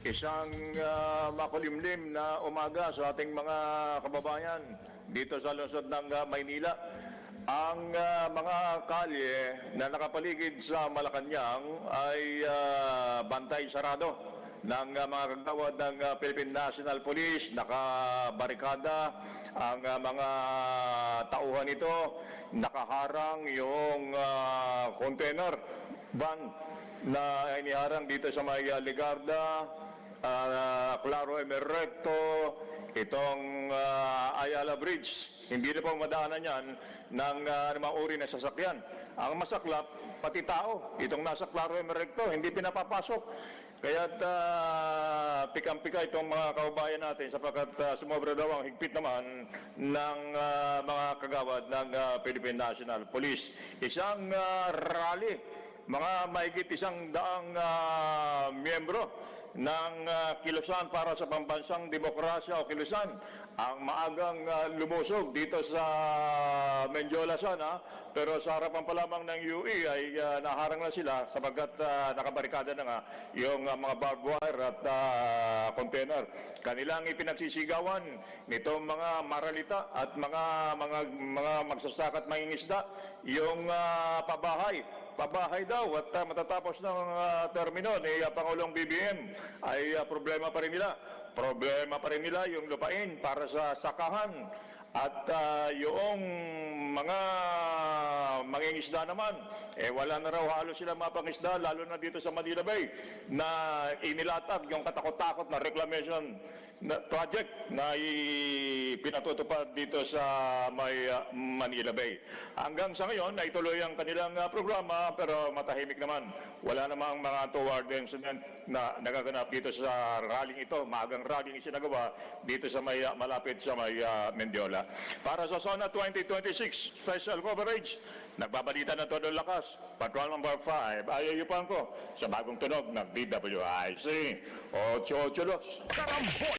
Isang makulimlim na umaga sa ating mga kababayan dito sa lungsod ng Maynila. Ang mga kalye na nakapaligid sa Malacanang ay bantay sarado ng mga kagawad ng Philippine National Police. Nakabarikada ang mga tauhan nito, nakaharang yung container van na iniharang dito sa may Ligarda, Claro Emerrecto, itong Ayala Bridge. Hindi na pong madaanan yan ng mga uri na sasakyan. Ang masaklap, pati tao, itong nasa Claro Emerrecto, hindi pinapapasok. Kaya't pikang-pika itong mga kababayan natin sapagkat sumobra daw ang higpit naman ng mga kagawad ng Philippine National Police. Isang rally, mga mahigit 100 miyembro ng Kilusan para sa Pambansang Demokrasya o Kilusan ang maagang lumusog dito sa Mendiola sana, pero sa harapan pa lamang ng UE ay naharang na sila sapagkat nakabarikada na nga yung mga barbed wire at container. Kanilang ipinagsisigawan nitong mga maralita at mga magsasaka at mangingisda yung pabahay daw at matatapos ng termino ni Pangulong BBM ay problema pa rin nila. Problema pa rin nila yung lupain para sa sakahan at yung mga mangingisda naman, wala na raw halos sila mapangisda, lalo na dito sa Manila Bay na inilatag yung katakot-takot na reclamation project na pinatutupad dito sa may Manila Bay. Hanggang sa ngayon ay tuloy ang kanilang programa pero matahimik naman. Wala namang mga toward incident na nagaganap dito sa rallying ito, maagang rallying isinagawa dito sa may malapit sa may Mendiola. Para sa Zona 2026 Special Coverage, nagbabalita na todo lakas. Patrol number 5, ayayupan ko sa bagong tunog ng DWIC 882.